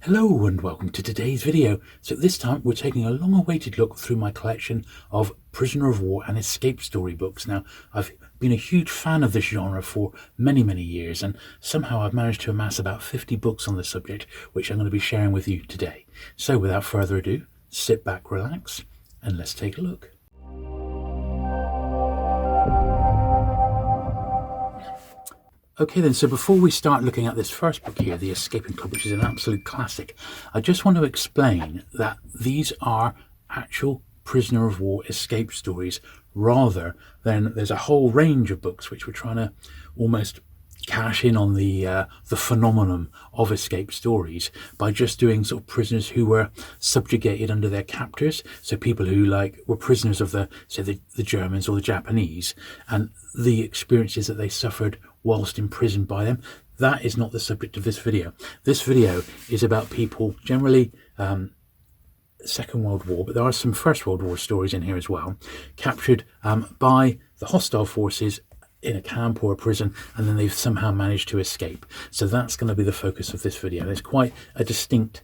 Hello and welcome to today's video. So this time we're taking a long-awaited look through my collection of prisoner of war and escape story books. Now, I've been a huge fan of this genre for many years, and somehow I've managed to amass about 50 books on the subject, which I'm going to be sharing with you today. So without further ado, sit back, relax, and let's take a look. Okay then, so before we start looking at this first book here, The Escaping Club, which is an absolute classic, I just want to explain that these are actual prisoner of war escape stories rather than there's a whole range of books which we're trying to almost cash in on the phenomenon of escape stories by just doing sort of prisoners who were subjugated under their captors, so people who were prisoners of the Germans or the Japanese, and the experiences that they suffered whilst imprisoned by them. That is not the subject of this video. This video is about people generally Second World War, but there are some First World War stories in here as well, captured by the hostile forces in a camp or a prison, and then they've somehow managed to escape. So that's going to be the focus of this video. There's quite a distinct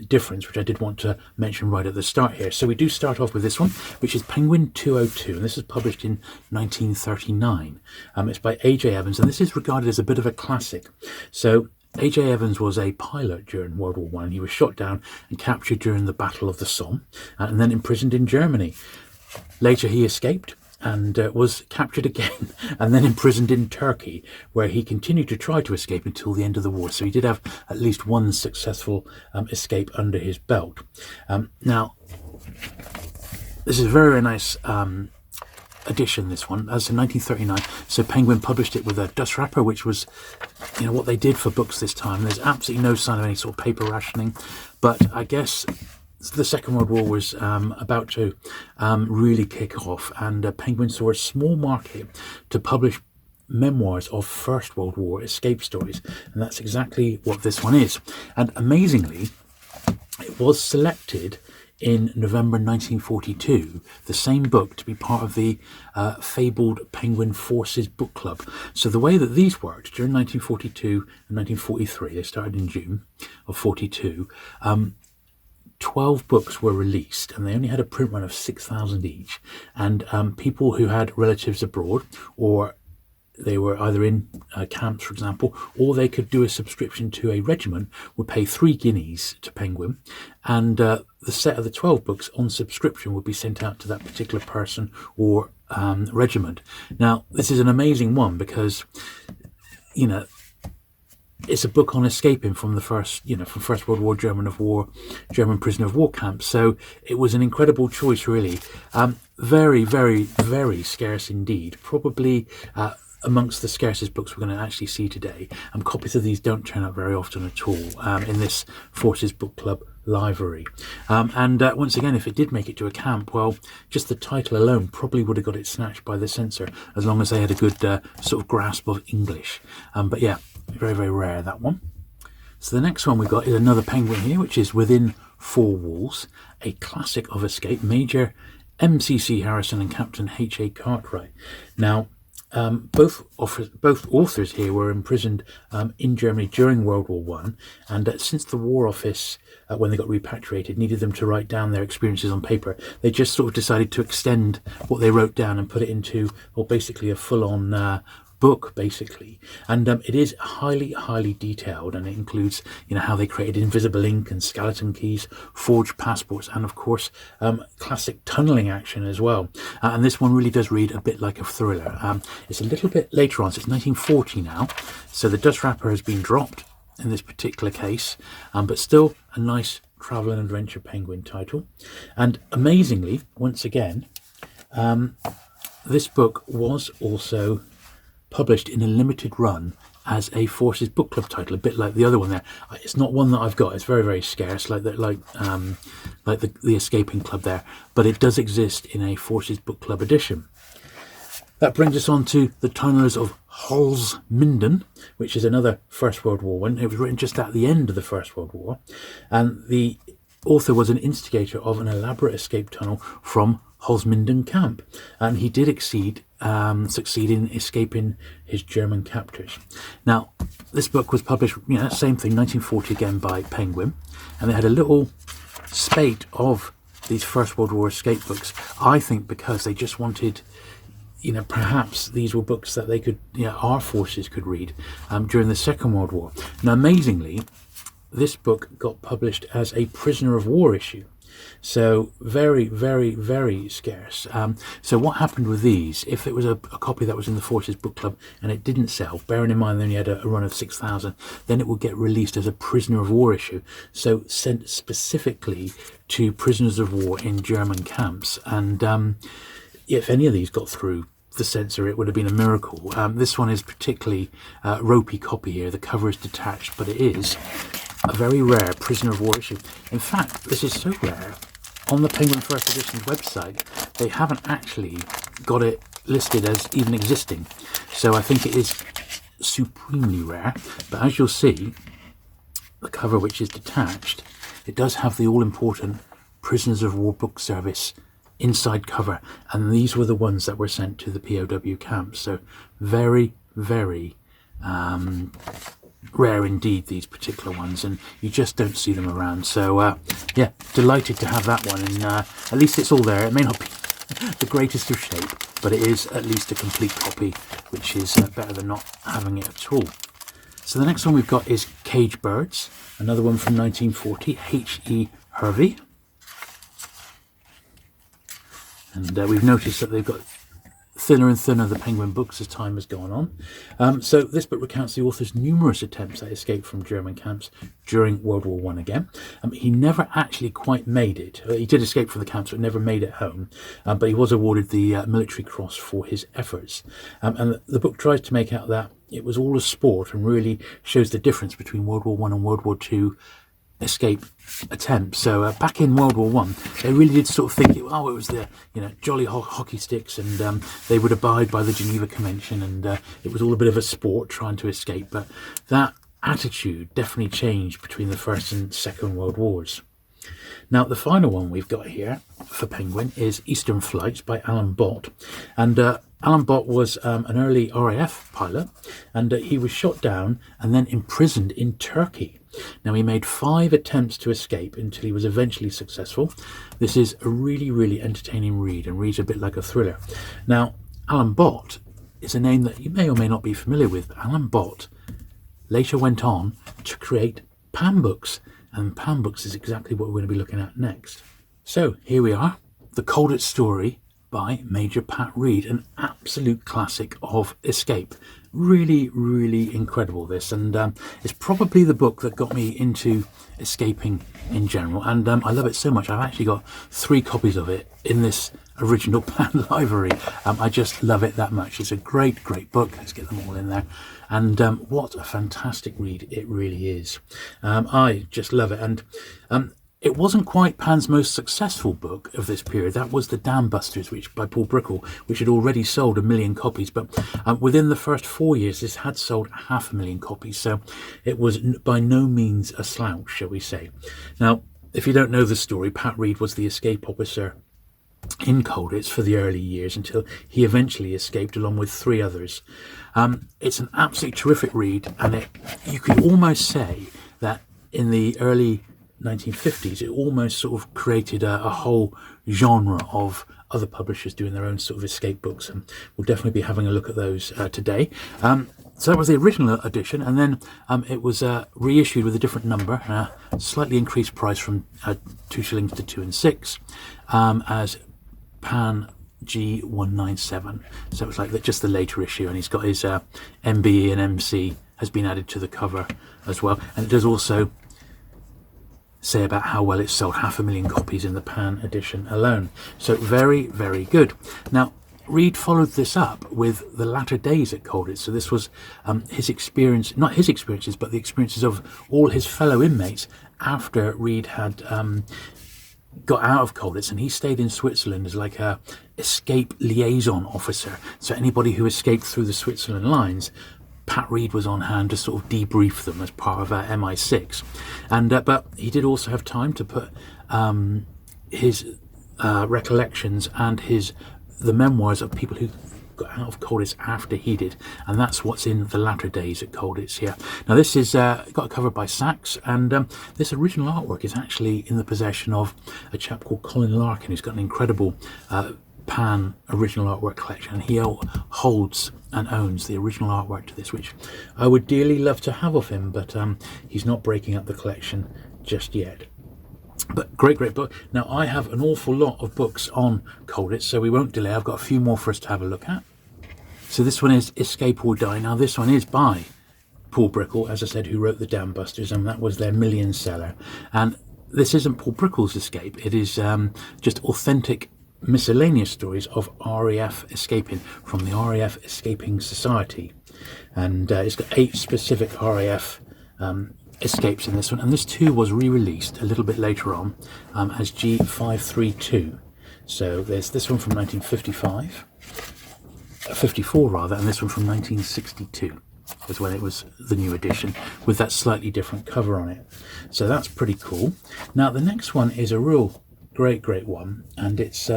difference, which I did want to mention right at the start here. So we do start off with this one, which is Penguin 202, and this is published in 1939. It's by A.J. Evans, and this is regarded as a bit of a classic. So A.J. Evans was a pilot during World War One. He was shot down and captured during the Battle of the Somme, and then imprisoned in Germany. Later he escaped and was captured again and then imprisoned in Turkey, where he continued to try to escape until the end of the war. So he did have at least one successful escape under his belt. Now, this is a very nice edition, this one. That's in 1939. So Penguin published it with a dust wrapper, which was, what they did for books this time. There's absolutely no sign of any sort of paper rationing, but I guess the Second World War was about to really kick off, and Penguin saw a small market to publish memoirs of First World War escape stories, and that's exactly what this one is. And amazingly, it was selected in November 1942, the same book, to be part of the fabled Penguin Forces Book Club. So the way that these worked during 1942 and 1943, they started in June of 42, 12 books were released, and they only had a print run of 6,000 each. And people who had relatives abroad, or they were either in camps, for example, or they could do a subscription to a regiment, would pay 3 guineas to Penguin, and the set of the 12 books on subscription would be sent out to that particular person or regiment. Now, this is an amazing one because, it's a book on escaping from the First World War, German prisoner of war camps. So it was an incredible choice, really. Very scarce indeed. Probably amongst the scarcest books we're going to actually see today. Copies of these don't turn up very often at all in this Forces Book Club library. Once again, if it did make it to a camp, well, just the title alone probably would have got it snatched by the censor, as long as they had a good sort of grasp of English. But yeah, very rare, that one. So the next one we got is another Penguin here, which is Within Four Walls, a classic of escape, Major M.C.C. Harrison and Captain H.A. Cartwright. Now, both authors here were imprisoned in Germany during World War One, and since the War Office, when they got repatriated, needed them to write down their experiences on paper, they just sort of decided to extend what they wrote down and put it into, basically a full-on book, basically. And it is highly detailed, and it includes how they created invisible ink and skeleton keys, forged passports, and of course classic tunneling action as well. And this one really does read a bit like a thriller. It's a little bit later on, so it's 1940 now, so the dust wrapper has been dropped in this particular case, but still a nice travel and adventure Penguin title. And amazingly, once again, this book was also published in a limited run as a Forces Book Club title, a bit like the other one there. It's not one that I've got. It's very scarce, like the Escaping Club there, but it does exist in a Forces Book Club edition. That brings us on to The Tunnelers of Holzminden, which is another First World War one. It was written just at the end of the First World War, and the author was an instigator of an elaborate escape tunnel from Holzminden camp, and he did succeed in escaping his German captors. Now, this book was published, same thing, 1940 again by Penguin, and they had a little spate of these First World War escape books, I think because they just wanted, perhaps these were books that they could, our forces could read during the Second World War. Now, amazingly, this book got published as a prisoner of war issue. So very, very, very scarce. So what happened with these, if it was a copy that was in the Forces Book Club and it didn't sell, bearing in mind they only had a run of 6,000, then it would get released as a prisoner of war issue. So sent specifically to prisoners of war in German camps. And if any of these got through the censor, it would have been a miracle. This one is particularly ropey copy here. The cover is detached, but it is a very rare prisoner of war issue. In fact, this is so rare, on the Penguin First Edition's website, they haven't actually got it listed as even existing. So I think it is supremely rare. But as you'll see, the cover, which is detached, it does have the all-important Prisoners of War Book Service inside cover. And these were the ones that were sent to the POW camps. So very, very rare indeed, these particular ones, and you just don't see them around. So yeah, delighted to have that one, and at least it's all there. It may not be the greatest of shape, but it is at least a complete copy, which is better than not having it at all. So the next one we've got is Cage Birds, another one from 1940, H.E. Hervey, and we've noticed that they've got thinner and thinner, the Penguin books, as time has gone on. So this book recounts the author's numerous attempts at escape from German camps during World War I again. He never actually quite made it. He did escape from the camps, but never made it home. But he was awarded the Military Cross for his efforts. And the book tries to make out that it was all a sport and really shows the difference between World War I and World War II escape attempt. So back in World War One, they really did sort of think, it was the jolly hockey sticks, and they would abide by the Geneva Convention, and it was all a bit of a sport trying to escape. But that attitude definitely changed between the First and Second World Wars. Now, the final one we've got here for Penguin is Eastern Flights by Alan Bott, and Alan Bott was an early RAF pilot, and he was shot down and then imprisoned in Turkey. Now, he made 5 attempts to escape until he was eventually successful. This is a really, really entertaining read, and reads a bit like a thriller. Now, Alan Bott is a name that you may or may not be familiar with, but Alan Bott later went on to create Panther Books, and Panther Books is exactly what we're going to be looking at next. So, here we are, The Colditz Story by Major Pat Reid, an absolute classic of escape. Really, really incredible, this, and it's probably the book that got me into escaping in general, and I love it so much. I've actually got 3 copies of it in this original plant library. I just love it that much. It's a great, great book. Let's get them all in there, and what a fantastic read it really is. I just love it, and it wasn't quite Pan's most successful book of this period. That was The Dam Busters, which by Paul Brickell, which had already sold 1 million copies. But within the first 4 years, this had sold 500,000 copies. So it was by no means a slouch, shall we say. Now, if you don't know the story, Pat Reid was the escape officer in Colditz for the early years until he eventually escaped along with 3 others. It's an absolutely terrific read, and you could almost say that in the early 1950s, it almost sort of created a whole genre of other publishers doing their own sort of escape books, and we'll definitely be having a look at those today. So that was the original edition, and then it was reissued with a different number, slightly increased price from 2 shillings to 2 and 6, as Pan G197. So it was like just the later issue, and he's got his MBE and MC has been added to the cover as well, and it does also say about how well it sold, 500,000 copies in the Pan edition alone. So very, very good. Now, Reid followed this up with The Latter Days at Colditz. So this was his experience, not his experiences, but the experiences of all his fellow inmates after Reid had got out of Colditz, and he stayed in Switzerland as like a escape liaison officer. So anybody who escaped through the Switzerland lines, Pat Reid was on hand to sort of debrief them as part of MI6, and but he did also have time to put his recollections and the memoirs of people who got out of Colditz after he did, and that's what's in the latter days at Colditz here. Now this is got covered by Sachs, and this original artwork is actually in the possession of a chap called Colin Larkin, who's got an incredible Pan original artwork collection, and he holds and owns the original artwork to this, which I would dearly love to have of him, but he's not breaking up the collection just yet. But great book. Now I have an awful lot of books on Colditz, so we won't delay. I've got a few more for us to have a look at. So this one is Escape or Die. Now this one is by Paul Brickell, as I said, who wrote the Dam Busters, and that was their million seller. And this isn't Paul Brickell's escape, it is just authentic miscellaneous stories of RAF escaping from the RAF Escaping Society. And it's got 8 specific RAF escapes in this one, and this too was re-released a little bit later on as G532. So there's this one from 54 rather, and this one from 1962 was when it was the new edition with that slightly different cover on it. So that's pretty cool. Now the next one is a real great one, and it's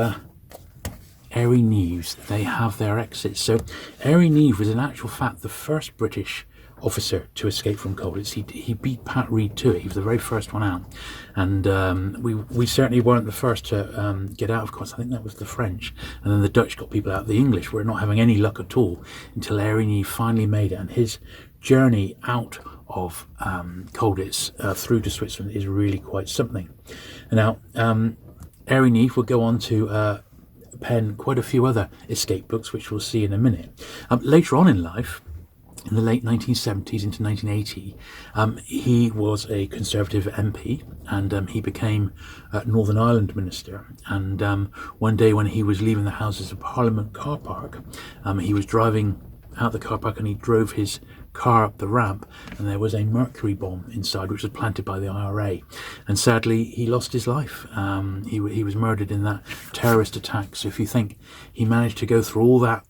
Airey Neave's They Have Their Exits. So Airey Neave was in actual fact the first British officer to escape from Colditz. He beat Pat Reid to it. He was the very first one out, and we certainly weren't the first to get out, of course. I think that was the French, and then the Dutch got people out. The English were not having any luck at all until Airey Neave finally made it, and his journey out of Colditz through to Switzerland is really quite something. Now Airey Neave will go on to pen quite a few other escape books, which we'll see in a minute. Later on in life, in the late 1970s into 1980, he was a Conservative MP, and he became Northern Ireland Minister. And one day when he was leaving the Houses of Parliament car park, he was driving out the car park and he drove his car up the ramp, and there was a mercury bomb inside which was planted by the IRA, and sadly he lost his life. He was murdered in that terrorist attack. So if you think he managed to go through all that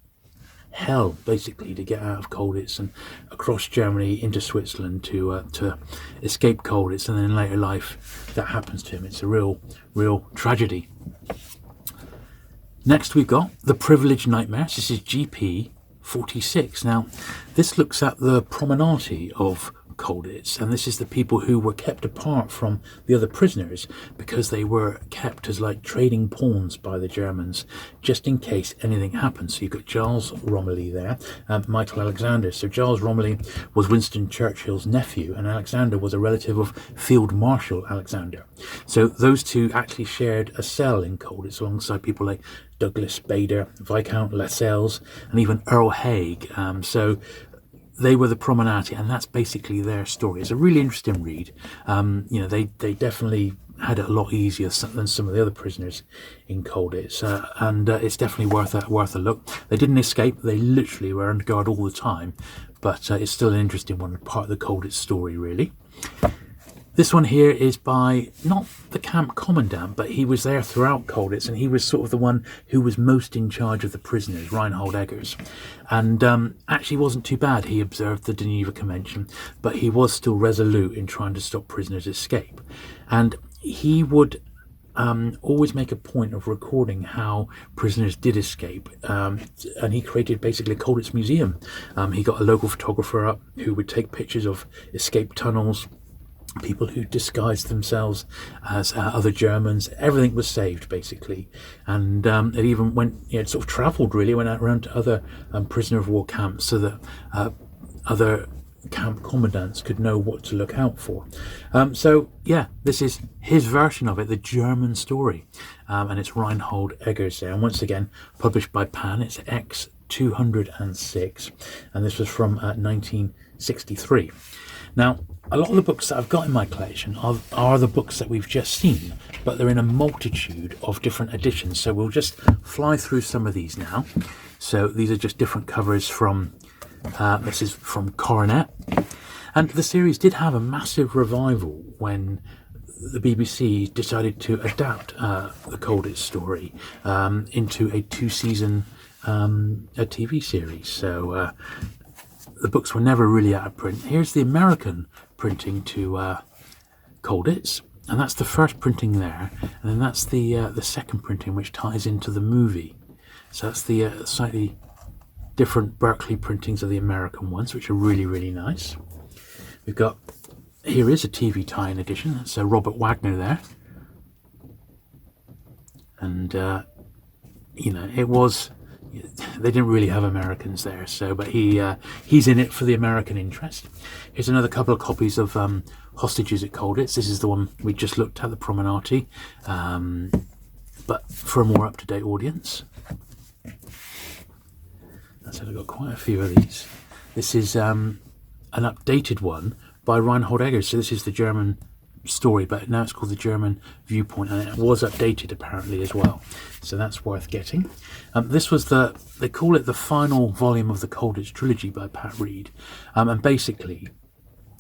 hell basically to get out of Colditz and across Germany into Switzerland to escape Colditz, and then in later life that happens to him, it's a real tragedy. Next we've got The Privileged Nightmares. This is GP 46. Now this looks at the promenade of Colditz, and this is the people who were kept apart from the other prisoners because they were kept as like trading pawns by the Germans just in case anything happened. So you've got Giles Romilly there, Michael Alexander. So Giles Romilly was Winston Churchill's nephew, and Alexander was a relative of Field Marshal Alexander. So those two actually shared a cell in Colditz alongside people like Douglas Bader, Viscount Lascelles, and even Earl Haig. So they were the promenade, and that's basically their story. It's a really interesting read. They definitely had it a lot easier than some of the other prisoners in Colditz, and it's definitely worth a look. They didn't escape; they literally were under guard all the time, but it's still an interesting one, part of the Colditz story, really. This one here is by, not the camp commandant, but he was there throughout Colditz, and he was sort of the one who was most in charge of the prisoners, Reinhold Eggers. And actually wasn't too bad. He observed the Geneva Convention, but he was still resolute in trying to stop prisoners' escape. And he would always make a point of recording how prisoners did escape, and he created basically a Colditz museum. He got a local photographer up who would take pictures of escape tunnels, people who disguised themselves as other Germans. Everything was saved basically, and it even went, it sort of travelled really, went out around to other prisoner of war camps so that other camp commandants could know what to look out for. So yeah, this is his version of it, the German story, and it's Reinhold Eggers there, and once again published by Pan. It's X206, and this was from 1963. Now, a lot of the books that I've got in my collection are the books that we've just seen, but they're in a multitude of different editions. So we'll just fly through some of these now. So these are just different covers from, this is from Coronet. And the series did have a massive revival when the BBC decided to adapt the Colditz story into a 2-season a TV series. So the books were never really out of print. Here's the American printing to Colditz, And that's the first printing there, and then that's the second printing, which ties into the movie. So that's the slightly different Berkeley printings of the American ones, which are really, really nice. We've got, here is a TV tie-in edition. That's Robert Wagner there. And, you know, it was, they didn't really have Americans there, so, but he's in it for the American interest. Here's another couple of copies of Hostages at Colditz. This is the one we just looked at, the Promenade, but for a more up-to-date audience. So I've got quite a few of these. This is an updated one by Reinhold Eggers. So this is the German story, but now it's called The German Viewpoint, and it was updated apparently as well. So that's worth getting. This was they call it the final volume of the Colditz trilogy by Pat Reid. And basically,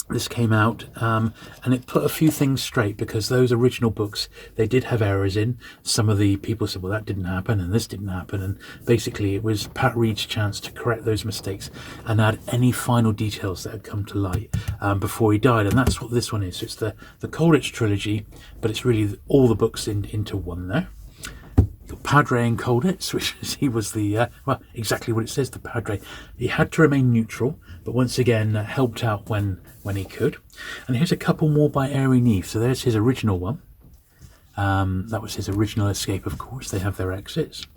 this came out and it put a few things straight, because those original books, they did have errors in. Some of the people said, well, that didn't happen and this didn't happen, and basically it was Pat Reid's chance to correct those mistakes and add any final details that had come to light before he died. And that's what this one is. So it's the Colditz trilogy, but it's really all the books into one there. The Padre in Colditz, which is, he was the, well, exactly what it says, the Padre. He had to remain neutral, but once again helped out when he could. And here's a couple more by Airey Neave. So there's his original one. That was his original escape, of course. They have their exits.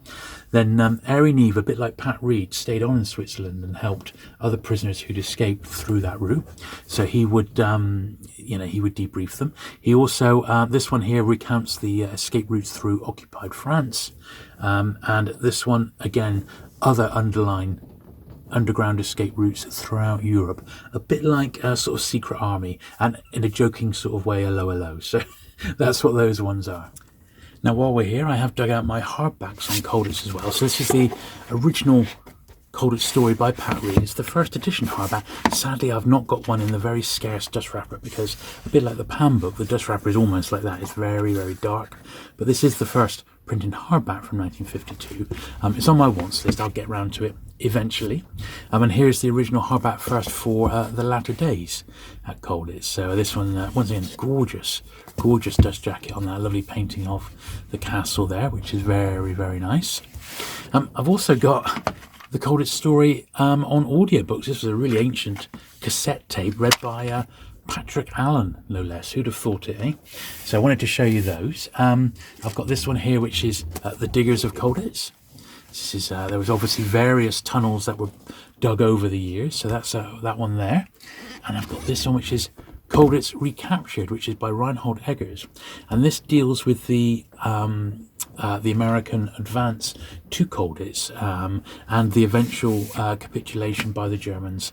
Then Airey Neave, a bit like Pat Reid, stayed on in Switzerland and helped other prisoners who'd escaped through that route. So he would, he would debrief them. He also, this one here recounts the escape routes through occupied France. And this one, again, other underground escape routes throughout Europe. A bit like a sort of secret army, and in a joking sort of way, hello. So that's what those ones are. Now, while we're here, I have dug out my hardbacks on Colditz as well. So this is the original Colditz story by Pat Reid. It's the first edition hardback. Sadly, I've not got one in the very scarce dust wrapper, because a bit like the Pan book, the dust wrapper is almost like that. It's very, very dark. But this is the first print in hardback from 1952. It's on my wants list. I'll get round to it eventually. And here's the original hardback first for the latter days at Colditz. So this one, once again, gorgeous dust jacket on that, lovely painting of the castle there, which is very, very nice. I've also got the Colditz story on audiobooks. This was a really ancient cassette tape read by Patrick Allen, no less. Who'd have thought it, eh? So I wanted to show you those. I've got this one here, which is The Diggers of Colditz. This is, there was obviously various tunnels that were dug over the years, so that's that one there. And I've got this one, which is Colditz Recaptured, which is by Reinhold Eggers, and this deals with the American advance to Colditz and the eventual capitulation by the Germans,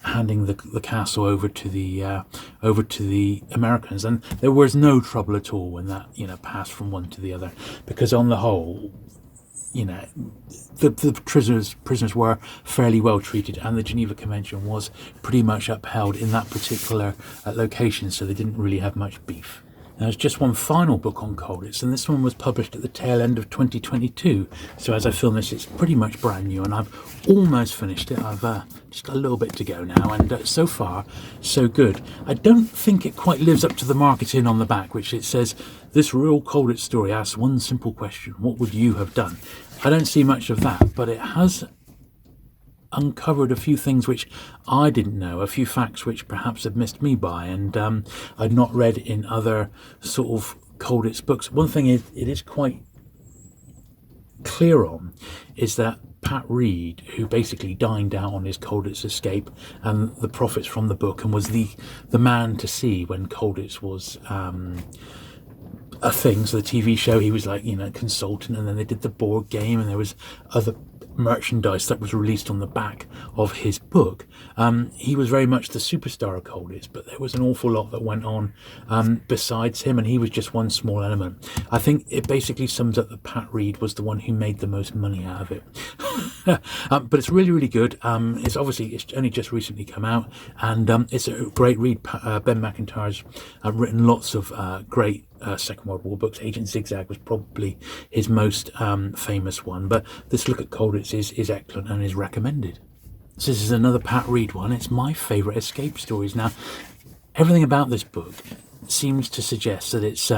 handing the castle over to the Americans. And there was no trouble at all when that passed from one to the other, because on the whole, the prisoners were fairly well treated, and the Geneva Convention was pretty much upheld in that particular location, so they didn't really have much beef. Now, there's just one final book on Colditz, and this one was published at the tail end of 2022. So as I film this, it's pretty much brand new, and I've almost finished it. I've just a little bit to go now, and so far, so good. I don't think it quite lives up to the marketing on the back, which it says, "This real Colditz story asks one simple question: what would you have done?" I don't see much of that, but it has uncovered a few things which I didn't know, a few facts which perhaps had missed me by, and I'd not read in other sort of Colditz books. One thing it is quite clear on is that Pat Reid, who basically dined out on his Colditz escape and the profits from the book, and was the man to see when Colditz was a thing. So the TV show, he was like, consultant, and then they did the board game, and there was other merchandise that was released on the back of his book. He was very much the superstar of Colditz, but there was an awful lot that went on besides him, and he was just one small element. I think it basically sums up that Pat Reid was the one who made the most money out of it. But it's really, really good. It's only just recently come out, and it's a great read. Ben McIntyre's written lots of great Second World War books. Agent Zigzag was probably his most famous one, but this look at Colditz is excellent and is recommended. So this is another Pat Reid one. It's my favourite escape stories. Now, everything about this book seems to suggest that it's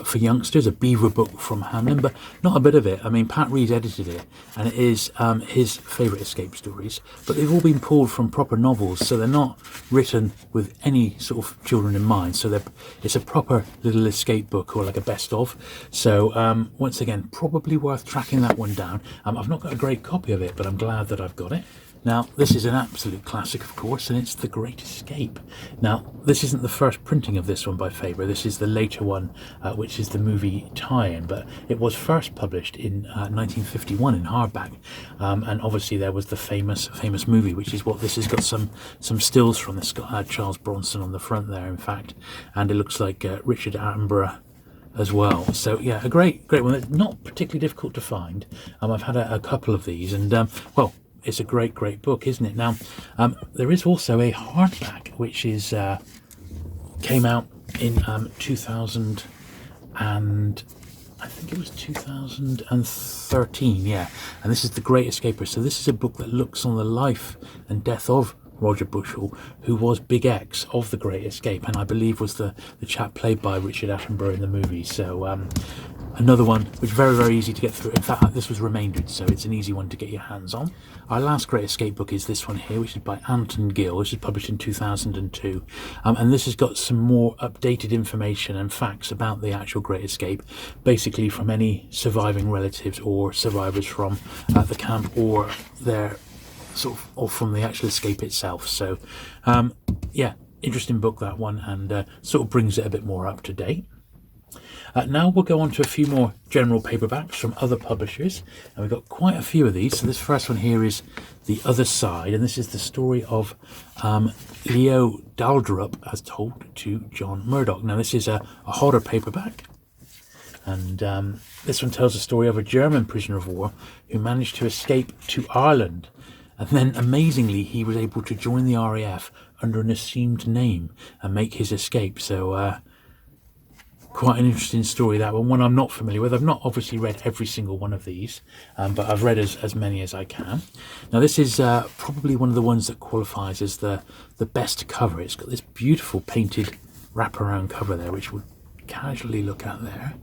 for youngsters, a beaver book from Hamlin, but not a bit of it. I mean, Pat Reid edited it, and it is his favourite escape stories, but they've all been pulled from proper novels, so they're not written with any sort of children in mind. So it's a proper little escape book, or like a best of. So once again, probably worth tracking that one down. I've not got a great copy of it, but I'm glad that I've got it. Now, this is an absolute classic, of course, and it's The Great Escape. Now, this isn't the first printing of this one by Faber. This is the later one, which is the movie tie-in, but it was first published in 1951 in hardback. And obviously there was the famous movie, which is what this has got some stills from. This got Charles Bronson on the front there, in fact, and it looks like Richard Attenborough as well. So yeah, a great one. It's not particularly difficult to find. I've had a couple of these, and well, it's a great book, isn't it? Now, there is also a hardback, which is came out in 2000 and I think it was 2013, yeah. And this is The Great Escaper. So this is a book that looks on the life and death of Roger Bushell, who was Big X of The Great Escape, and I believe was the chap played by Richard Attenborough in the movie. So another one which is very easy to get through. In fact, this was remaindered, so it's an easy one to get your hands on. Our last Great Escape book is this one here, which is by Anton Gill. This is published in 2002, and this has got some more updated information and facts about the actual Great Escape, basically from any surviving relatives or survivors from the camp or their or from the actual escape itself. So yeah, interesting book, that one, and sort of brings it a bit more up to date. Now we'll go on to a few more general paperbacks from other publishers, and we've got quite a few of these. So this first one here is The Other Side, and this is the story of Leo Daldrup as told to John Murdoch. Now this is a horror paperback, and this one tells the story of a German prisoner of war who managed to escape to Ireland, and then amazingly he was able to join the RAF under an assumed name and make his escape. So quite an interesting story, that one I'm not familiar with. I've not obviously read every single one of these, but I've read as many as I can. Now this is probably one of the ones that qualifies as the best cover. It's got this beautiful painted wraparound cover there, which we'll casually look at there.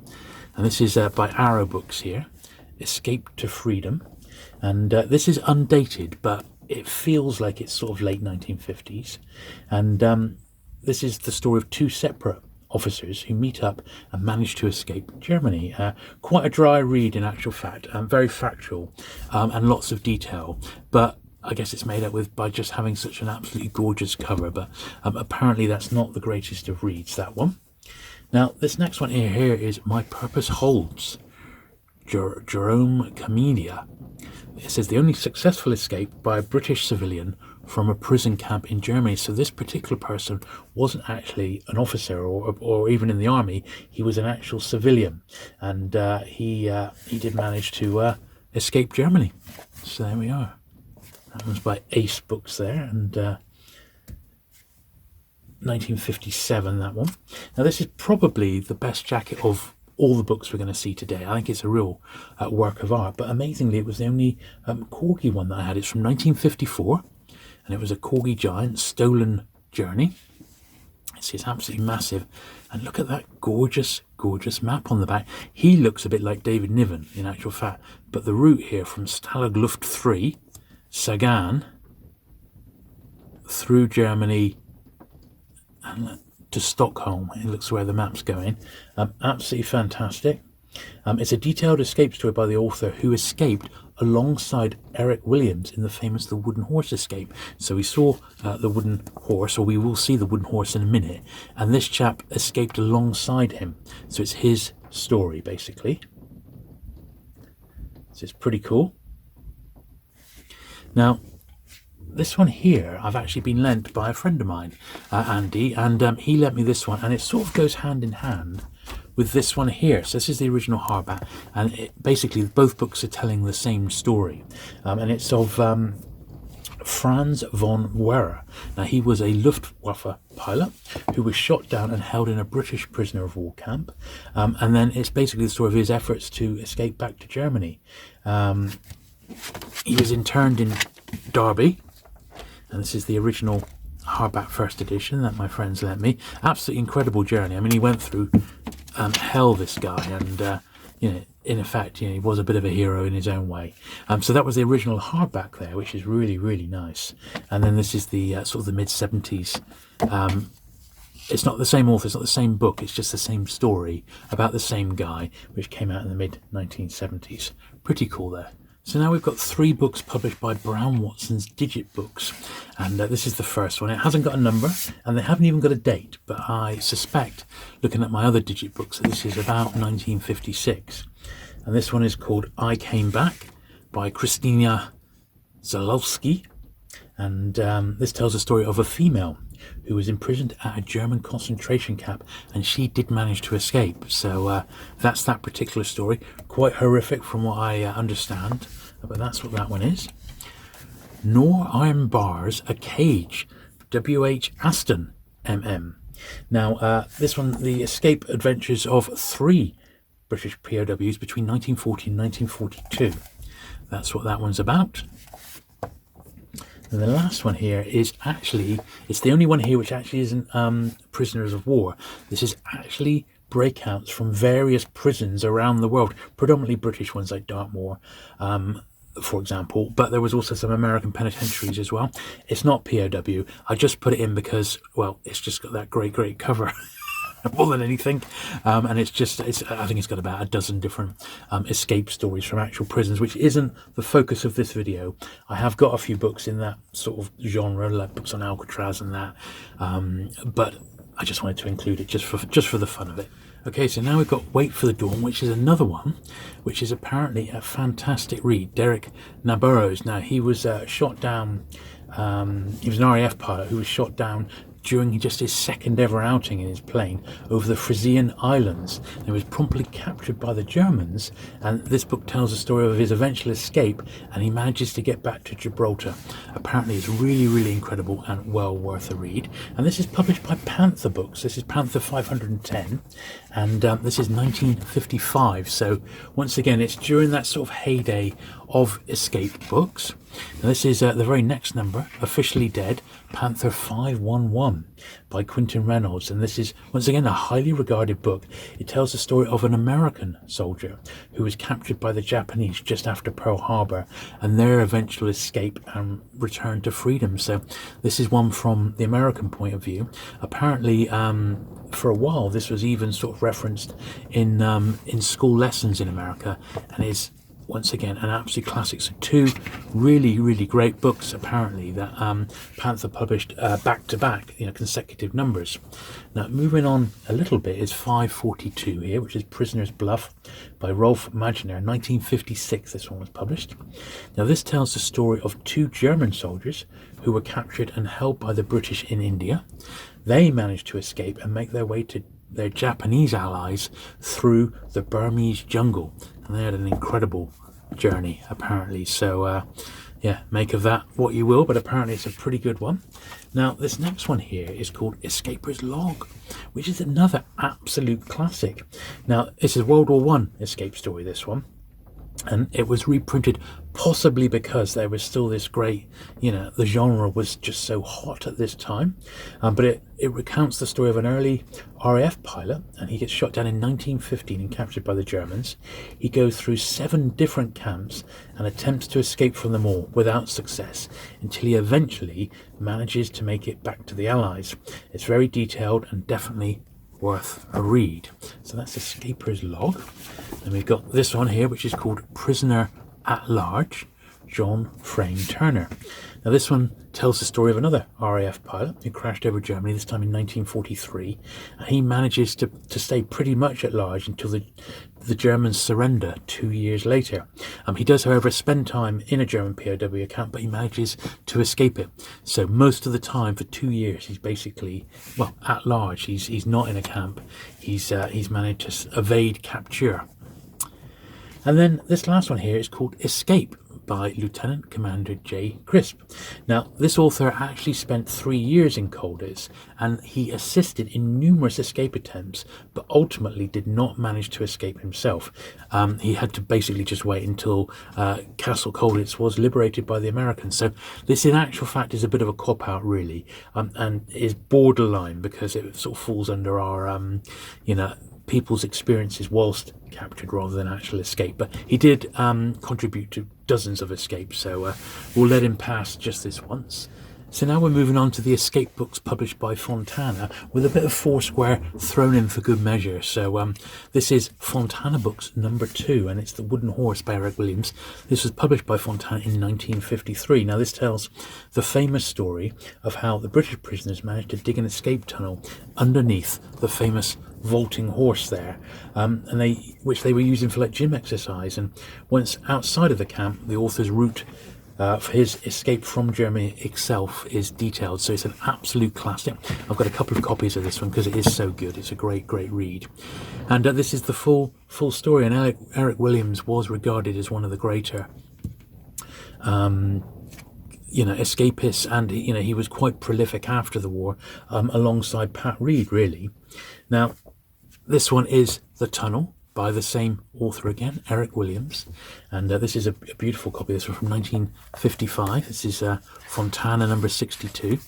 And this is by Arrow Books here, Escape to Freedom. And this is undated, but it feels like it's sort of late 1950s. And this is the story of two separate officers who meet up and manage to escape Germany. Quite a dry read in actual fact, very factual, and lots of detail, but I guess it's made up by just having such an absolutely gorgeous cover. But apparently that's not the greatest of reads, that one. Now this next one here is My Purpose Holds, Jerome Camellia. It says the only successful escape by a British civilian from a prison camp in Germany. So this particular person wasn't actually an officer or even in the army. He was an actual civilian, and he did manage to escape Germany. So there we are. That was by Ace Books there, and 1957, that one. Now this is probably the best jacket of all the books we're going to see today. I think it's a real work of art, but amazingly it was the only corgi one that I had. It's from 1954, and it was a corgi giant stolen journey. It's absolutely massive, and look at that gorgeous map on the back. He looks a bit like David Niven in actual fact, but the route here from Stalag Luft 3, Sagan, through Germany and to Stockholm, it looks where the map's going. Absolutely fantastic. It's a detailed escape story by the author, who escaped alongside Eric Williams in the famous The Wooden Horse escape. So we saw the wooden horse, or we will see the wooden horse in a minute, and this chap escaped alongside him. So it's his story basically. So it's pretty cool. Now this one here I've actually been lent by a friend of mine, Andy, and he lent me this one, and it sort of goes hand in hand with this one here. So this is the original hardback, and basically both books are telling the same story, and it's of Franz von Werer. Now he was a Luftwaffe pilot who was shot down and held in a British prisoner of war camp, and then it's basically the story of his efforts to escape back to Germany. He was interned in Derby, and this is the original hardback first edition that my friends lent me. Absolutely incredible journey. I mean, he went through hell, this guy, and you know, in effect, you know, he was a bit of a hero in his own way. So that was the original hardback there, which is really, really nice. And then this is the sort of the mid-70s. It's not the same author, it's not the same book, it's just the same story about the same guy, which came out in the mid-1970s. Pretty cool there. So now we've got 3 books published by Brown Watson's Digit Books, and this is the first one. It hasn't got a number, and they haven't even got a date, but I suspect, looking at my other Digit Books, that this is about 1956. And this one is called I Came Back by Christina Zalowski, and this tells the story of a female who was imprisoned at a German concentration camp, and she did manage to escape. So that's that particular story. Quite horrific from what I understand, but that's what that one is. Nor Iron Bars, A Cage, W.H. Aston, M.M. Now, this one, the escape adventures of 3 British POWs between 1940 and 1942. That's what that one's about. And the last one here is actually, it's the only one here which actually isn't prisoners of war. This is actually breakouts from various prisons around the world, predominantly British ones like Dartmoor, for example, but there was also some American penitentiaries as well. It's not POW. I just put it in because, well, it's just got that great cover. More than anything, and I think it's got about a dozen different escape stories from actual prisons, which isn't the focus of this video. I have got a few books in that sort of genre, like books on Alcatraz and that, but I just wanted to include it just for the fun of it. Okay, so now we've got Wait for the Dawn, which is another one, which is apparently a fantastic read. Derek Nabarro's. Now, he was shot down. He was an RAF pilot who was shot down during just his second ever outing in his plane over the Frisian Islands. He was promptly captured by the Germans, and this book tells the story of his eventual escape, and he manages to get back to Gibraltar. Apparently it's really incredible and well worth a read. And this is published by Panther Books. This is Panther 510, and this is 1955. So once again, it's during that sort of heyday of escape books. Now this is the very next number, Officially Dead, Panther 511 by Quentin Reynolds, and this is once again a highly regarded book. It tells the story of an American soldier who was captured by the Japanese just after Pearl Harbor, and their eventual escape and return to freedom. So this is one from the American point of view. Apparently for a while this was even sort of referenced in school lessons in America, and is once again an absolute classic. So 2 really great books apparently that Panther published back to back, consecutive numbers. Now moving on a little bit is 542 here, which is Prisoner's Bluff by Rolf Magner, 1956. This one was published. Now this tells the story of 2 German soldiers who were captured and held by the British in India. They managed to escape and make their way to their Japanese allies through the Burmese jungle, and they had an incredible journey apparently. So yeah, make of that what you will, but apparently it's a pretty good one. Now this next one here is called Escaper's Log, which is another absolute classic. Now this is World War One escape story, this one, and it was reprinted possibly because there was still this great, the genre was just so hot at this time, but it recounts the story of an early RAF pilot, and he gets shot down in 1915 and captured by the Germans. He goes through 7 different camps and attempts to escape from them all without success until he eventually manages to make it back to the Allies. It's very detailed and definitely worth a read. So that's Escaper's Log. And we've got this one here, which is called Prisoner at Large, John Frame Turner. Now this one tells the story of another RAF pilot who crashed over Germany, this time in 1943, and he manages to stay pretty much at large until the Germans surrender 2 years later. He does, however, spend time in a German POW camp, but he manages to escape it. So most of the time, for 2 years, he's basically, well, at large. He's not in a camp. He's managed to evade capture. And then this last one here is called Escape by Lieutenant Commander J. Crisp. Now, this author actually spent 3 years in Colditz, and he assisted in numerous escape attempts, but ultimately did not manage to escape himself. He had to basically just wait until Castle Colditz was liberated by the Americans. So this, in actual fact, is a bit of a cop-out, really, and is borderline because it sort of falls under our, people's experiences whilst captured rather than actual escape. But he did contribute to dozens of escapes, so we'll let him pass just this once. So now we're moving on to the escape books published by Fontana, with a bit of Foursquare thrown in for good measure. So this is Fontana Books #2, and it's The Wooden Horse by Eric Williams. This was published by Fontana in 1953. Now this tells the famous story of how the British prisoners managed to dig an escape tunnel underneath the famous vaulting horse there, which they were using for like gym exercise. And once outside of the camp, the author's route for his escape from Germany itself is detailed. So it's an absolute classic. I've got a couple of copies of this one because it is so good. It's a great read. And this is the full story. And Eric Williams was regarded as one of the greater escapists, and he was quite prolific after the war, alongside Pat Reid, really. Now, this one is The Tunnel by the same author again, Eric Williams, and this is a beautiful copy. This one from 1955. This is Fontana #62.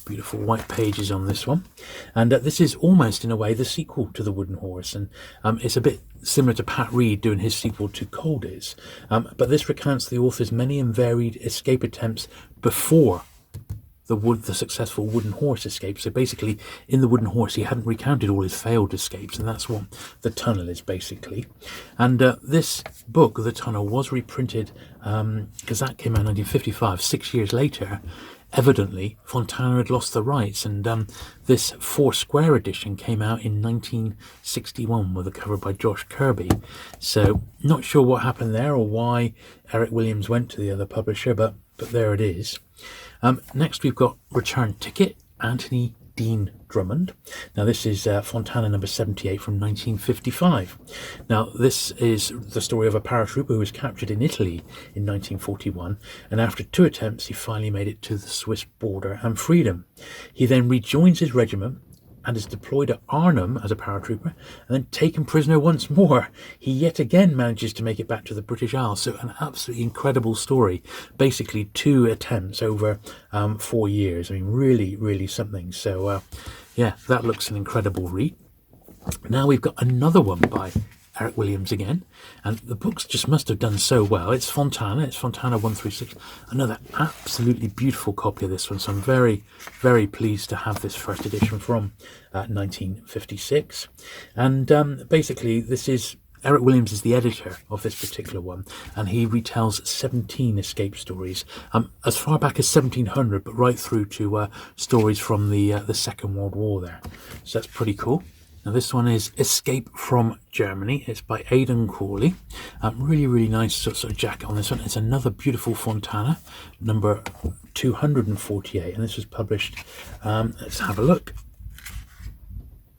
Beautiful white pages on this one, and this is almost in a way the sequel to The Wooden Horse, and it's a bit similar to Pat Reid doing his sequel to Colditz, but this recounts the author's many and varied escape attempts before the successful Wooden Horse escape. So basically, in The Wooden Horse, he hadn't recounted all his failed escapes, and that's what The Tunnel is basically. And this book, The Tunnel, was reprinted because that came out in 1955, 6 years later. Evidently, Fontana had lost the rights, and this Foursquare edition came out in 1961 with a cover by Josh Kirby. So, not sure what happened there or why Eric Williams went to the other publisher, but there it is. Next, we've got Return Ticket, Anthony Dean Drummond. Now, this is Fontana #78 from 1955. Now, this is the story of a paratrooper who was captured in Italy in 1941, and after 2 attempts, he finally made it to the Swiss border and freedom. He then rejoins his regiment and is deployed at Arnhem as a paratrooper, and then taken prisoner once more. He yet again manages to make it back to the British Isles. So an absolutely incredible story. Basically 2 attempts over 4 years. I mean, really something. So yeah, that looks an incredible read. Now we've got another one by Eric Williams again, and the books just must have done so well. It's Fontana 136. Another absolutely beautiful copy of this one, so I'm very pleased to have this first edition from 1956. And basically, this is Eric Williams is the editor of this particular one, and he retells 17 escape stories, as far back as 1700, but right through to stories from the Second World War there. So that's pretty cool. Now this one is Escape from Germany. It's by Aidan Crawley. Really nice sort of jacket on this one. It's another beautiful Fontana, #248, and this was published, let's have a look,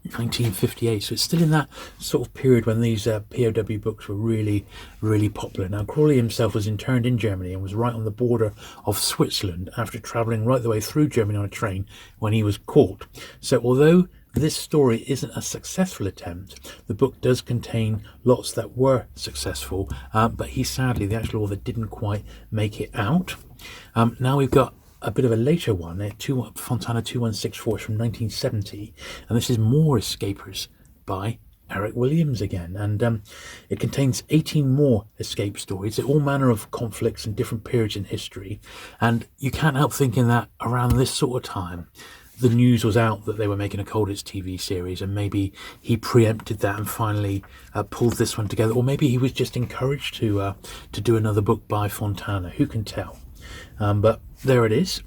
1958. So it's still in that sort of period when these POW books were really popular. Now, Crawley himself was interned in Germany and was right on the border of Switzerland after travelling right the way through Germany on a train when he was caught. So although this story isn't a successful attempt, the book does contain lots that were successful, but he sadly, the actual author, didn't quite make it out. Now we've got a bit of a later one, Fontana 2164 from 1970, and this is More Escapers by Eric Williams again, and it contains 18 more escape stories, all manner of conflicts in different periods in history, and you can't help thinking that around this sort of time the news was out that they were making a Colditz TV series, and maybe he preempted that and finally pulled this one together, or maybe he was just encouraged to do another book by Fontana. Who can tell? But there it is.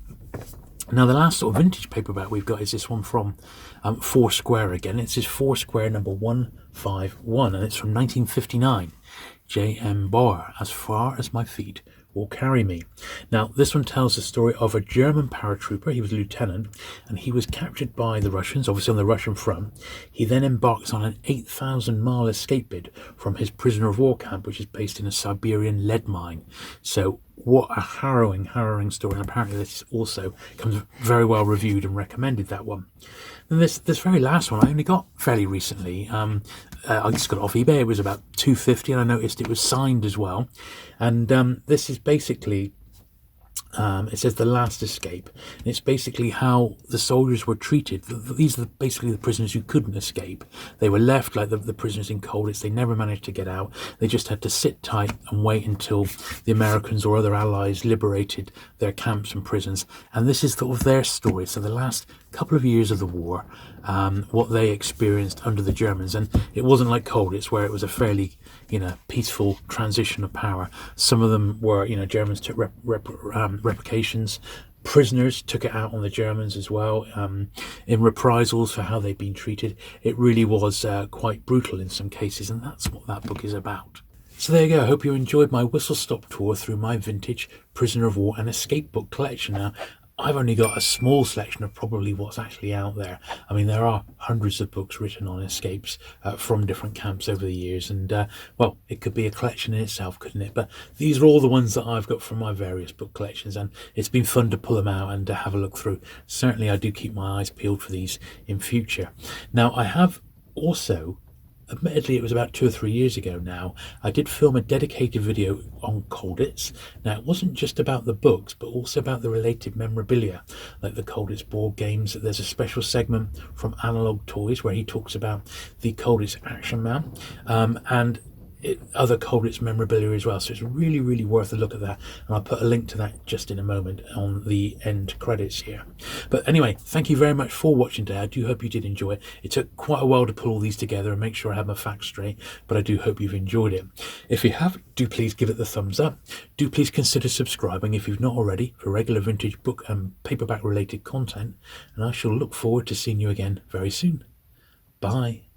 Now the last sort of vintage paperback we've got is this one from Foursquare again. It's his Foursquare #151, and it's from 1959. J.M. Barr, As Far as My Feet will carry me. Now, this one tells the story of a German paratrooper. He was a lieutenant, and he was captured by the Russians, obviously on the Russian front. He then embarks on an 8,000-mile escape bid from his prisoner of war camp, which is based in a Siberian lead mine. So what a harrowing story. And apparently this also comes very well reviewed and recommended, that one. And this very last one I only got fairly recently. I just got it off eBay. It was about $2.50, and I noticed it was signed as well. And this is basically, it says The Last Escape. And it's basically how the soldiers were treated. These are basically the prisoners who couldn't escape. They were left like the prisoners in Colditz. They never managed to get out. They just had to sit tight and wait until the Americans or other allies liberated their camps and prisons. And this is sort of their story. So the last couple of years of the war, what they experienced under the Germans. And it wasn't like Colditz, where it was a fairly, peaceful transition of power. Some of them were, Germans took replications. Prisoners took it out on the Germans as well, in reprisals for how they'd been treated. It really was quite brutal in some cases, and that's what that book is about. So there you go. I hope you enjoyed my whistle-stop tour through my vintage prisoner of war and escape book collection. Now, I've only got a small selection of probably what's actually out there. I mean, there are hundreds of books written on escapes from different camps over the years. And, well, it could be a collection in itself, couldn't it? But these are all the ones that I've got from my various book collections. And it's been fun to pull them out and to have a look through. Certainly, I do keep my eyes peeled for these in future. Now, I have also, admittedly, it was about 2 or 3 years ago now, I did film a dedicated video on Colditz. Now, it wasn't just about the books, but also about the related memorabilia, like the Colditz board games. There's a special segment from Analog Toys where he talks about the Colditz Action Man, and other Colditz memorabilia as well. So it's really worth a look at that, and I'll put a link to that just in a moment on the end credits here. But anyway, thank you very much for watching today. I do hope you did enjoy it. It took quite a while to pull all these together and make sure I have my facts straight, but I do hope you've enjoyed it. If you have, do please give it the thumbs up. Do please consider subscribing if you've not already for regular vintage book and paperback related content, and I shall look forward to seeing you again very soon. Bye.